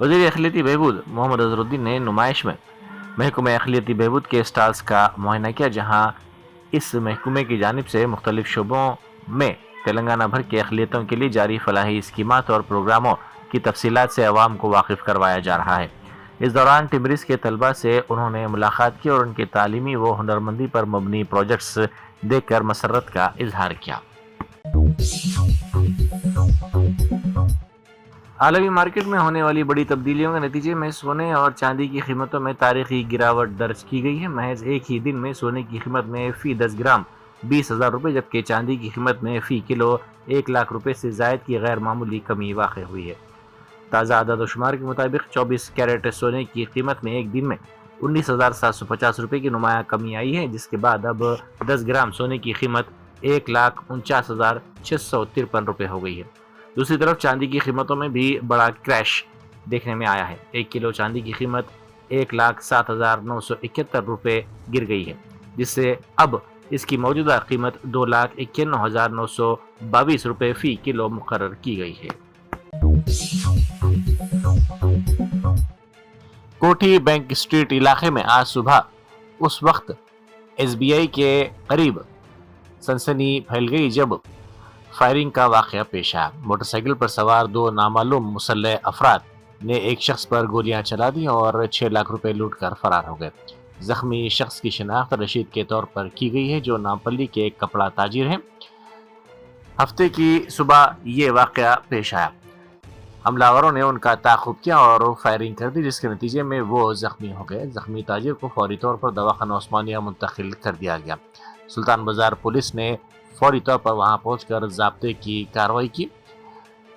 वज़ीर अखिलती बहबूद मोहम्मद अजहरुद्दीन ने नुमाइश में महकमे अखिलती बहबूद के स्टॉल्स का मुआयना किया, जहां इस महकमे की जानिब से मुख्तलिफ शोबों में तेलंगाना भर के अखिलियतों के लिए जारी फलाही स्कीमात और प्रोग्रामों की तफसीलात से अवाम को वाकिफ करवाया जा रहा है। इस दौरान टिमरिस के तलबा से उन्होंने मुलाकात की और उनके तालीमी व हुनरमंदी पर मबनी प्रोजेक्ट्स देखकर मसरत का इजहार किया। आलमी मार्केट में होने वाली बड़ी तब्दीलियों के नतीजे में सोने और चांदी की कीमतों में तारीखी गिरावट दर्ज की गई है। महज एक ही दिन में सोने की कीमत में फी 10 ग्राम 20,000 रुपये, जबकि चांदी की कीमत में फी किलो 1 लाख रुपये से जायद की गैर मामूली कमी वाक़ हुई है। ताज़ा आदाद शुमार के मुताबिक 24 कैरेट सोने की कीमत में एक दिन में 19,750 रुपये की नुमाया कमी आई है, जिसके बाद अब 10 ग्राम सोने की कीमत 1,49,653 रुपये हो गई है। दूसरी तरफ चांदी की कीमतों में भी बड़ा क्रैश देखने में आया है। 1 किलो चांदी की कीमत 1,07,971 रुपये गिर गई है, जिससे अब इसकी मौजूदा कीमत 2,91,922 रुपये फ़ी किलो मुकर्रर की गई है। कोठी बैंक स्ट्रीट इलाके में आज सुबह उस वक्त SBI के करीब सनसनी फैल गई जब फायरिंग का वाक़या पेश आया। मोटरसाइकिल पर सवार 2 नामालूम मुसल्लह अफराद ने एक शख्स पर गोलियां चला दी और 6 लाख रुपए लूट कर फरार हो गए। जख्मी शख्स की शिनाख्त रशीद के तौर पर की गई है, जो नामपल्ली के एक कपड़ा ताजिर हैं। हफ्ते की सुबह ये वाक़या पेश आया। हमलावरों ने उनका ताक़ुब किया और फायरिंग कर दी, जिसके नतीजे में वो जख्मी हो गए। जख्मी ताजिर को फौरी तौर पर दवाखाना उस्मानिया मुंतकिल कर दिया गया। सुल्तान बाजार पुलिस ने फौरी तौर पर वहां पहुंचकर ज़ाब्ते की कार्रवाई की।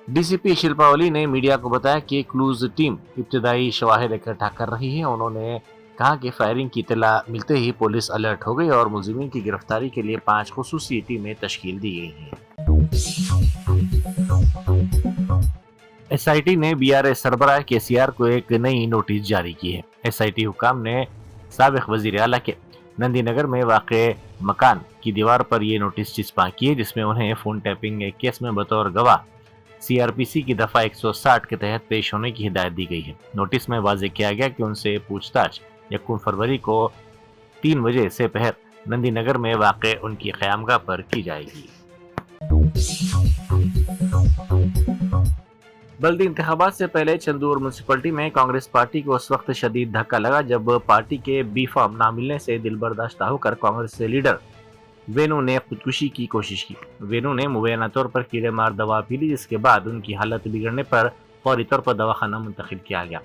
DCP शिल्पावली ने मीडिया को बताया कि क्लूज टीम इब्तदाई शवाहिद इकट्ठा कर रही है। उन्होंने कहा कि फायरिंग की इत्तला मिलते ही पुलिस अलर्ट हो गई और मुलजिमीन की गिरफ्तारी के लिए 5 खुसूसी टीमें तश्कील दी गई हैं। SIT ने BRA सरबराह KCR को एक नई नोटिस जारी की है। SIT हुकाम ने साबिक वजीर आला के नंदी नगर में वाक़े मकान की दीवार पर यह नोटिस चिपका की है, जिसमें उन्हें फोन टैपिंग केस में बतौर गवाह CRPC की दफ़ा 160 के तहत पेश होने की हिदायत दी गई है। नोटिस में वाज़ेह किया गया कि उनसे पूछताछ 1 फरवरी को 3 बजे से पहर नंदी नगर में वाक़े उनकी क़यामगाह पर की जाएगी। बल्दी इंतखाबात से पहले चंदूर म्यूनसिपलिटी में कांग्रेस पार्टी को उस वक्त शदीद धक्का लगा जब पार्टी के बी फॉर्म ना मिलने से दिलबर्दाश्ता होकर कांग्रेस लीडर वेणु ने खुदकुशी की कोशिश की। वेणु ने मुबैना तौर पर कीड़े मार दवा पी ली, जिसके बाद उनकी हालत बिगड़ने पर फौरी तौर पर दवाखाना मुंतकिल किया गया।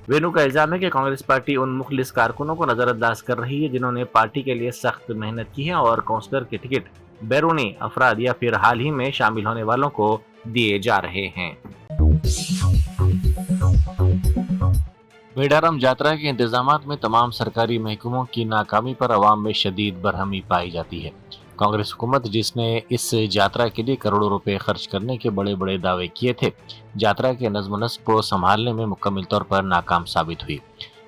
वेणु का इल्जाम है कि कांग्रेस पार्टी उन मुखलिस कारकुनों को नजरअंदाज कर रही है जिन्होंने पार्टी के लिए सख्त मेहनत की है और काउंसलर के टिकट बैरूनी अफराद या फिर हाल ही में शामिल होने वालों को दिए जा रहे हैं। मेडारम यात्रा के इंतजामात में तमाम सरकारी महकमों की नाकामी पर अवाम में शदीद बरहमी पाई जाती है। कांग्रेस हुकूमत, जिसने इस यात्रा के लिए करोड़ों रुपए खर्च करने के बड़े बड़े दावे किए थे, यात्रा के नज़्म नस्क को संभालने में मुकम्मल तौर पर नाकाम साबित हुई।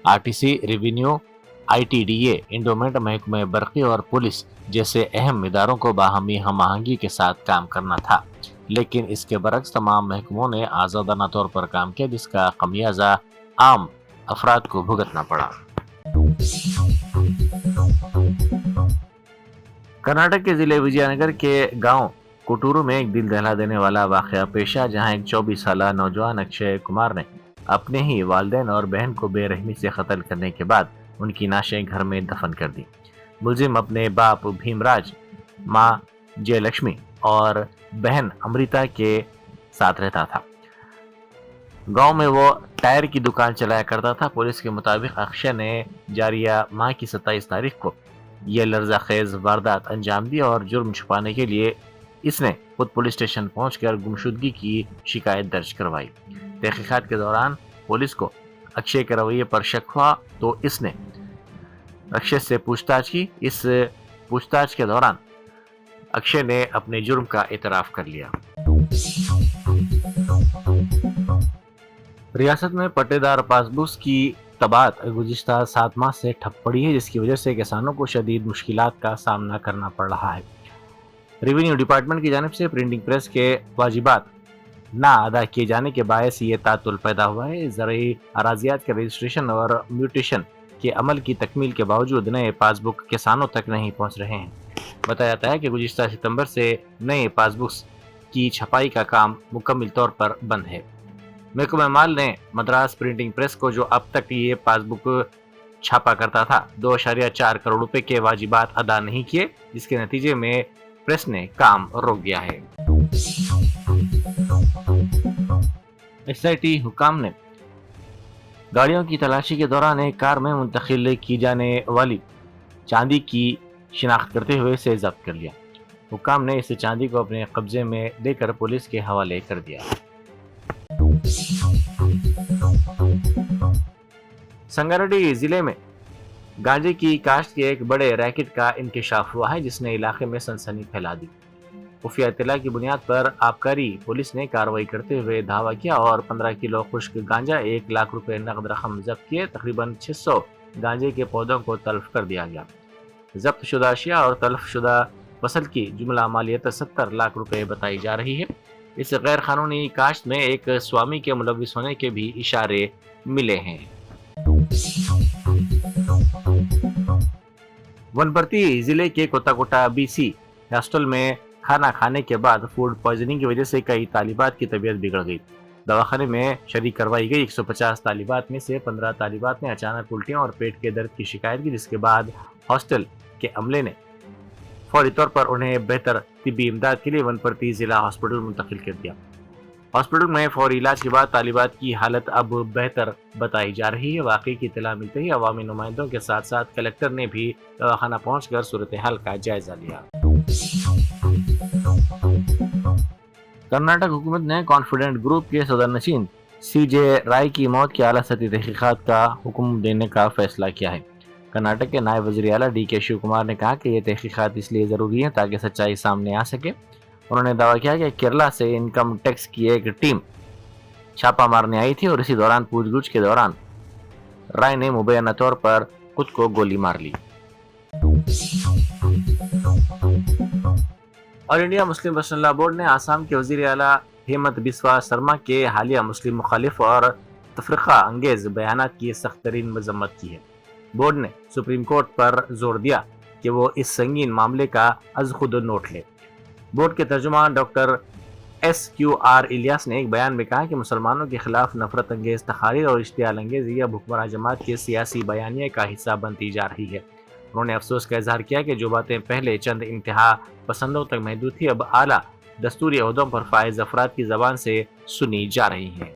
RTC, रेवेन्यू, ITDA, इंडोमेंट, महकमे बरक़ी और पुलिस जैसे अहम इदारों को बाहमी हम आहंगी के साथ काम करना था, लेकिन इसके बरक्स तमाम महकमों ने आज़ादाना तौर पर काम किया, जिसका खमियाजा आम अफराद को भुगतना पड़ा। कर्नाटक के जिले विजयनगर के गांव कोटूरू में एक दिल दहला देने वाला वाक़या पेश आया, जहां एक 24 साला नौजवान अक्षय कुमार ने अपने ही वालिदैन और बहन को बेरहमी से कत्ल करने के बाद उनकी नाशें घर में दफन कर दी। मुलजिम अपने बाप भीमराज, माँ जयलक्ष्मी और बहन अमृता के साथ रहता था। गांव में वो टायर की दुकान चलाया करता था। पुलिस के मुताबिक अक्षय ने जारिया माह की 27 तारीख को यह लर्ज़ाखेज वारदात अंजाम दी और जुर्म छुपाने के लिए इसने खुद पुलिस स्टेशन पहुंचकर गुमशुदगी की शिकायत दर्ज करवाई। तहकीकात के दौरान पुलिस को अक्षय के रवैये पर शक हुआ तो इसने अक्षय से पूछताछ की। इस पूछताछ के दौरान अक्षय ने अपने जुर्म का इतराफ़ कर लिया। रियासत में पट्टेदार पासबुक्स की तबात गुज़िश्ता 7 माह से ठप पड़ी है, जिसकी वजह से किसानों को शदीद मुश्किलात का सामना करना पड़ रहा है। रेवेन्यू डिपार्टमेंट की जानिब से प्रिंटिंग प्रेस के वाजिबात نہ ادا کیے جانے کے باعث یہ تعطل پیدا ہوا ہے۔ زرعی اراضیات کے رجسٹریشن اور میوٹیشن کے عمل کی تکمیل کے باوجود نئے پاس بک کسانوں تک نہیں پہنچ رہے ہیں۔ بتایا جاتا ہے کہ گزشتہ ستمبر سے نئے پاس بکس کی چھپائی کا کام مکمل طور پر بند ہے۔ محکمہ مال نے مدراس پرنٹنگ پریس کو، جو اب تک یہ پاس بک چھاپا کرتا تھا، 2.4 کروڑ روپے کے واجبات ادا نہیں کیے، جس کے نتیجے میں پریس نے کام روک دیا ہے۔ ایس آئی ٹی حکام نے گاڑیوں کی تلاشی کے دوران ایک کار میں منتقل کی جانے والی چاندی کی شناخت کرتے ہوئے اسے ضبط کر لیا۔ حکام نے اس چاندی کو اپنے قبضے میں لے کر پولیس کے حوالے کر دیا۔ سنگاریڈی ضلع میں گانجے کی کاشت کے ایک بڑے ریکٹ کا انکشاف ہوا ہے، جس نے علاقے میں سنسنی پھیلا دی۔ خفیہ اطلاع کی بنیاد پر آبکاری پولیس نے کارروائی کرتے ہوئے دھاوا کیا اور 15 کلو خشک گانجا، 1 لاکھ روپے نقد رقم ضبط کیے۔ تقریباً 600 گانجے کے پودوں کو تلف کر دیا گیا۔ ضبط شدہ اشیاء اور تلف شدہ فصل کی جملہ مالیت 70 لاکھ روپے بتائی جا رہی ہے۔ اس غیر قانونی کاشت میں ایک سوامی کے ملوث ہونے کے بھی اشارے ملے ہیں۔ ونپرتی ضلع کے کوتا کوٹا بی سی ہاسٹل میں کھانا کھانے کے بعد فوڈ پوائزننگ کی وجہ سے کئی طالبات کی طبیعت بگڑ گئی۔ دواخانے میں شریک کروائی گئی 150 طالبات میں سے 15 طالبات نے اچانک الٹیاں اور پیٹ کے درد کی شکایت کی، جس کے بعد ہاسٹل کے عملے نے فوری طور پر انہیں بہتر طبی امداد کے لیے ونپرتی ضلع ہاسپٹل منتقل کر دیا۔ ہاسپٹل میں فوری علاج کے بعد طالبات کی حالت اب بہتر بتائی جا رہی ہے۔ واقعے کی اطلاع ملتے ہی عوامی نمائندوں کے ساتھ ساتھ کلکٹر نے بھی دواخانہ پہنچ کر صورتحال کا جائزہ لیا۔ کرناٹک حکومت نے کانفیڈنٹ گروپ کے صدر نشین سی جے رائے کی موت کے اعلیٰ سطحی تحقیقات کا حکم دینے کا فیصلہ کیا ہے۔ کرناٹک کے نائب وزیر اعلیٰ ڈی کے شیو کمار نے کہا کہ یہ تحقیقات اس لیے ضروری ہیں تاکہ سچائی سامنے آ سکے۔ انہوں نے دعویٰ کیا کہ کیرلا سے انکم ٹیکس کی ایک ٹیم چھاپہ مارنے آئی تھی اور اسی دوران پوچھ گچھ کے دوران رائے نے مبینہ طور پر خود کو گولی مار لی۔ آل انڈیا مسلم پرسنل لا بورڈ نے آسام کے وزیر اعلیٰ ہیمنت بسوا سرما کے حالیہ مسلم مخالف اور تفرقہ انگیز بیانات کی سخت ترین مذمت کی ہے۔ بورڈ نے سپریم کورٹ پر زور دیا کہ وہ اس سنگین معاملے کا از خود نوٹ لے۔ بورڈ کے ترجمان ڈاکٹر SQR الیاس نے ایک بیان میں کہا کہ مسلمانوں کے خلاف نفرت انگیز تقاریر اور اشتعال انگیزی اب حکمراں جماعت کے سیاسی بیانیے کا حصہ بنتی جا رہی ہے۔ انہوں نے افسوس کا اظہار کیا کہ جو باتیں پہلے چند انتہا پسندوں تک محدود تھی، اب اعلیٰ دستوری عہدوں پر فائز افراد کی زبان سے سنی جا رہی ہیں۔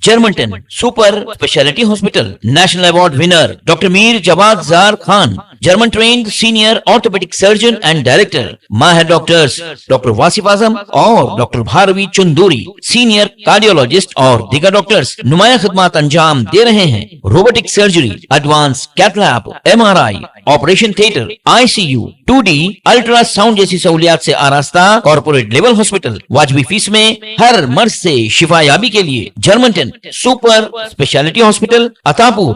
Germanten super specialty hospital national award winner doctor Mir Jawad Zar Khan, German trained senior orthopaedic surgeon and director, ماہر ڈاکٹرز ڈاکٹر واصف اعظم اور doctor Bharavi Chanduri, senior cardiologist اور دیگر ڈاکٹرز نمایاں خدمات انجام دے رہے ہیں۔ Robotic surgery, advance cath lab, MRI، operation theatre, ICU، 2D ultrasound جیسی سہولیات سے آراستہ کارپوریٹ لیول ہاسپٹل، واجبی فیس میں ہر مرض سے شفا یابی کے لیے جرمنٹن سپر اسپیشلٹی ہاسپٹل، عطاپور،